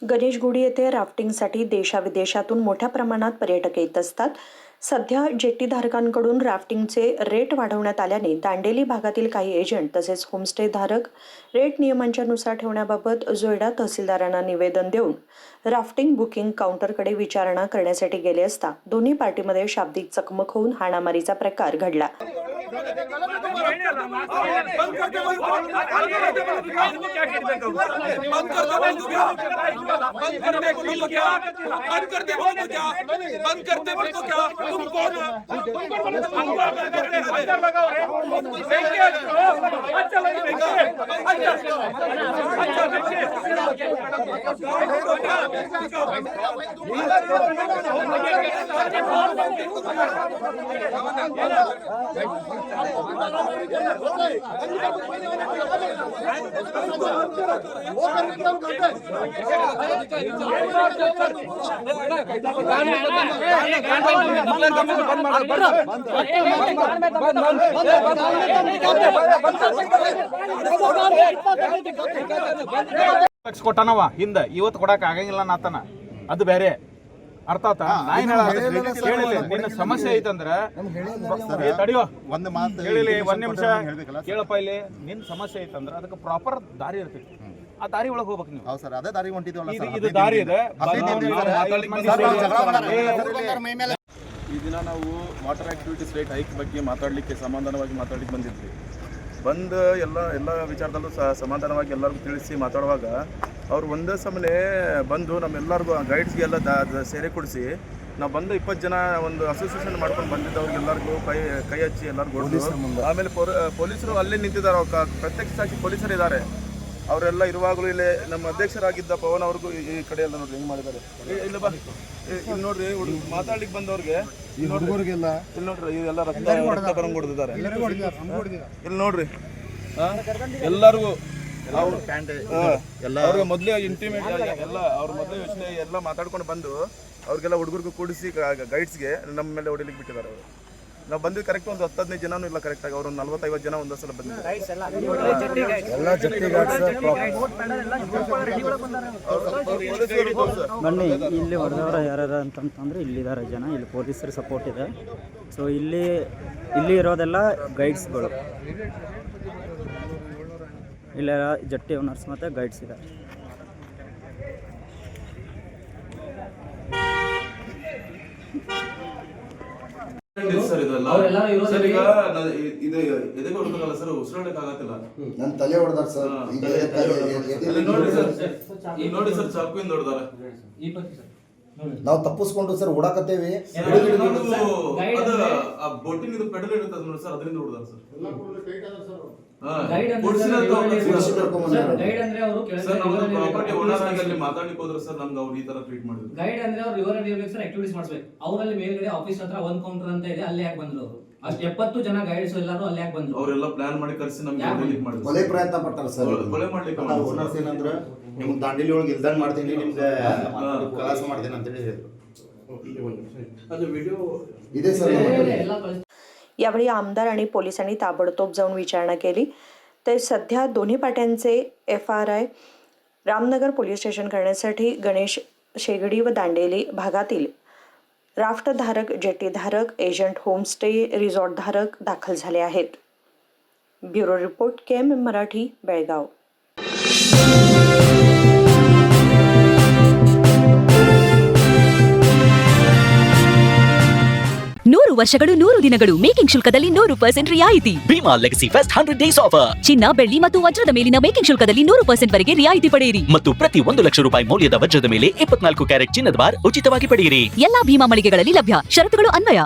गणेशगुडी येथे राफ्टिंगसाठी देशाविदेशातून मोठ्या प्रमाणात पर्यटक येत असतात. सध्या जेट्टीधारकांकडून राफ्टिंगचे रेट वाढवण्यात आल्याने दांडेली भागातील काही एजंट तसेच होमस्टे धारक रेट नियमांच्या नुसार ठेवण्याबाबत जोयडा तहसीलदारांना निवेदन देऊन राफ्टिंग बुकिंग काउंटरकडे विचारणा करण्यासाठी गेले असता दोन्ही पार्टीमध्ये शाब्दिक चकमक होऊन हाणामारीचा प्रकार घडला. ಕೊಟ್ಟನವ ಹಿಂದ ಇವತ್ತು ಕೊಡಕ್ ಆಗಂಗಿಲ್ಲ ನಾತನ ಅದು ಬೇರೆ ಅರ್ಥ ಆತಾ. ನಿನ್ನ ಸಮಸ್ಯೆ ಐತಂದ್ರ ತಡಿಯೋ ಒಂದ್ ನಿಮಿಷ ಕೇಳಪ್ಪ. ಇಲ್ಲಿ ನಿನ್ ಸಮಸ್ಯೆ ಐತಂದ್ರ ಅದಕ್ಕೆ ಪ್ರಾಪರ್ ದಾರಿ ಇರ್ತೈತಿ. ಆ ದಾರಿ ಒಳಗೆ ಹೋಗ್ಬೇಕು ನೀವು. ಹೌದು ಸರ್, ಅದೇ ದಾರಿ ಹೊಂಟಿದ್ವಲ್ಲ ಸರ್. ಇದು ದಾರಿ ಇದೆ. ಈ ದಿನ ನಾವು ವಾಟರ್ ಆಕ್ಟಿವಿಟೀಸ್ ರೇಟ್ ಹೈಕ್ ಬಗ್ಗೆ ಮಾತಾಡಲಿಕ್ಕೆ ಸಮಾಧಾನವಾಗಿ ಮಾತಾಡಲಿಕ್ಕೆ ಬಂದಿದ್ವಿ. ಬಂದು ಎಲ್ಲ ವಿಚಾರದಲ್ಲೂ ಸಮಾಧಾನವಾಗಿ ಎಲ್ಲರಿಗೂ ತಿಳಿಸಿ ಮಾತಾಡುವಾಗ ಅವ್ರು ಒಂದೇ ಸಮನೆ ಬಂದು ನಮ್ಮೆಲ್ಲರಿಗೂ ಗೈಡ್ಸ್ಗೆಲ್ಲ ಸೇರೆ ಕೊಡಿಸಿ ನಾವು ಬಂದು 20 ಜನ ಒಂದು ಅಸೋಸಿಯೇಷನ್ ಮಾಡ್ಕೊಂಡು ಬಂದಿದ್ದವ್ರಿಗೆಲ್ಲರಿಗೂ ಕೈ ಹಚ್ಚಿ ಎಲ್ಲರಿಗೂ ಹೊಡೆದು ಆಮೇಲೆ ಪೊಲೀಸರು ಅಲ್ಲೇ ನಿಂತಿದ್ದಾರೆ. ಪ್ರತ್ಯಕ್ಷ ಸಾಕ್ಷಿ ಪೊಲೀಸರು ಇದ್ದಾರೆ. ಅವರೆಲ್ಲ ಇರುವಾಗಲೂ ಇಲ್ಲೇ ನಮ್ಮ ಅಧ್ಯಕ್ಷರಾಗಿದ್ದ ಪವನ್ ಅವ್ರಿಗೂ ಈ ಕಡೆ ಎಲ್ಲ ನೋಡ್ರಿ ಹೆಂಗೆ ಮಾಡಿದ್ದಾರೆ. ಇಲ್ಲ ಬಾ ಇಲ್ಲಿ ನೋಡ್ರಿ ಮಾತಾಡ್ಲಿಕ್ಕೆ ಬಂದವ್ರಿಗೆ ಇಲ್ಲಿ ನೋಡ್ರಿ ಇದೆಲ್ಲ ರಕ್ತ ಬರಂಗ್ ಹೊಡೆದಿದ್ದಾರೆ. ಇಲ್ಲಿ ನೋಡ್ರಿ ಎಲ್ಲರಿಗೂ ಅವ್ರಿಗೆ ಮೊದಲೇ ಇಂಟಿಮೇಟ್ ಎಲ್ಲ ಅವ್ರ ಮೊದಲೇ ಯೋಚನೆ ಎಲ್ಲ ಮಾತಾಡ್ಕೊಂಡು ಬಂದು ಅವ್ರಿಗೆಲ್ಲ ಹುಡುಗರಿಗೂ ಕೂಡಿಸಿ ಗೈಡ್ಸ್ಗೆ ನಮ್ಮ ಮೇಲೆ ಹೊಡಿಲಿಕ್ಕೆ ಬಿಟ್ಟಿದ್ದಾರೆ. ಅವರು ನಾವು ಬಂದು ಕರೆಕ್ಟ್ ಒಂದು 10-15 ಜನನೂ ಇಲ್ಲ ಕರೆಕ್ಟಾಗಿ. ಅವರು ಒಂದು 40-50 ಜನ ಒಂದೇ ಸಲ ಬಂದಿದ್ದಾರೆ. ಬನ್ನಿ ಇಲ್ಲಿ ಹೊಡೆದವ್ರು ಯಾರು ಅಂತಂತಂದರೆ ಇಲ್ಲಿದ್ದಾರೆ ಜನ. ಇಲ್ಲಿ ಪೊಲೀಸರು ಸಪೋರ್ಟ್ ಇದೆ. ಸೊ ಇಲ್ಲಿ ಇರೋದೆಲ್ಲ ಗೈಡ್ಸ್ಗಳು. ಇಲ್ಲ ಜಟ್ಟಿ ಓನರ್ಸ್ ಮತ್ತು ಗೈಡ್ಸ್ ಇದೆ. ಸರ್ ಇದೆಲ್ಲ ಸರ್ ಈಗ ಇದು ಎದೆಗೆ ಹೊಡೆದಲ್ಲ ಸರ್, ಉಸಿರಾಡಕ್ಕೆ ಆಗತ್ತಿಲ್ಲ. ನನ್ನ ತಲೆ ಹೊಡೆದಾರ ಸರ್. ನೋಡಿ ಸರ್ ಚಾಕುವಿಂದ ಹೊಡೆದಾರ. ನಾವು ತಪ್ಪಿಸ್ಕೊಂಡು ಸರ್ ಓಡಾಕತ್ತೇವಿ. ಬೋಟಿಂಗ್ ಇದು ಪೆಡಲ್ ಇರುತ್ತೆ ನೋಡಿ ಸರ್, ಅದರಿಂದ ಹೊಡೆದಾರ ಸರ್. ಮಾತಾಡ್ಲಿಕ್ಕೆ ಹೋದ್ರೆ ಸರ್ ನಮ್ಗೆ ಅವ್ರು ಈ ತರ ಟ್ರೀಟ್ ಮಾಡಿದ್ರು. ಗೈಡ್ ಅಂದ್ರೆ ಅವ್ರು ರಿವರ್ ಡಿವಲಪ್ಮೆಂಟ್ ಆಕ್ಟಿವಿಟೀಸ್ ಮಾಡ್ಬೇಕು. ಅವರಲ್ಲಿ ಮೇಲ್ಗಡೆ ಆಫೀಸ್ ಹತ್ರ ಒಂದ್ ಕೌಂಟರ್ ಅಂತ ಇದೆ, ಅಲ್ಲಿ ಯಾಕೆ ಬಂದ್ರು ಅವರು? ಅಷ್ಟು 70 ಜನ ಗೈಡ್ಸ್ ಎಲ್ಲರೂ ಅಲ್ಲಿ ಯಾಕೆ ಬಂದ್ರು? ಅವರೆಲ್ಲ ಪ್ಲಾನ್ ಮಾಡಿ ಕರ್ಸಿ ನಮ್ಗೆ ಮಾಡಿದ್ರು. ಕೊಲೆ ಪ್ರಯತ್ನ ಪಡ್ತಾರೆ ಸರ್. ಕೊಲೆ ಮಾಡ್ಲಿಕ್ಕೆ ಓನರ್ಸ್ ಏನಂದ್ರೆ ನಿಮ್ಗೆ ದಾಂಡೇಲಿ ಒಳಗೆ ಇಲ್ದಂಗ್ ಮಾಡ್ತೀನಿ, ನಿಮ್ಗೆ ಕಲಾಸ ಮಾಡ್ತೀನಿ ಅಂತೇಳಿ ಹೇಳಿದ್ರು. ಇದೆ ಸರ್. यावेळी आमदार आणि पोलिसांनी ताबडतोब जाऊन विचारणा केली. तर सध्या दोन्ही पाट्यांचे FRI रामनगर पोलीस स्टेशन करण्यासाठी गणेश शेगडी व दांडेली भागातील राफ्टधारक, जेटीधारक, एजंट, होमस्टे, रिसॉर्टधारक दाखल झाले आहेत. Bureau report KMM Marathi, Belgaum. ನೂರು ವರ್ಷಗಳು 100 ದಿನಗಳು ಮೇಕಿಂಗ್ ಶುಲ್ಕದಲ್ಲಿ 100% ರಿಯಾಯಿತಿ. Bhima legacy fest 100 days offer. ಚಿನ್ನ, ಬೆಳ್ಳಿ ಮತ್ತು ವಜ್ರದ ಮೇಲಿನ ಮೇಕಿಂಗ್ ಶುಲ್ಕದಲ್ಲಿ 100% ವರೆಗೆ ರಿಯಾಯಿತಿ ಪಡೆಯಿರಿ. ಮತ್ತು ಪ್ರತಿ 1 ಲಕ್ಷ ರೂಪಾಯಿ ಮೌಲ್ಯದ ವಜ್ರದ ಮೇಲೆ 24 ಕ್ಯಾರೆಟ್ ಚಿನ್ನದ ಬಾರ್ ಉಚಿತವಾಗಿ ಪಡೆಯಿರಿ. ಎಲ್ಲಾ ಭೀಮಾ ಮಳಿಗೆಗಳಲ್ಲಿ ಲಭ್ಯ. ಷರತ್ತುಗಳು ಅನ್ವಯ.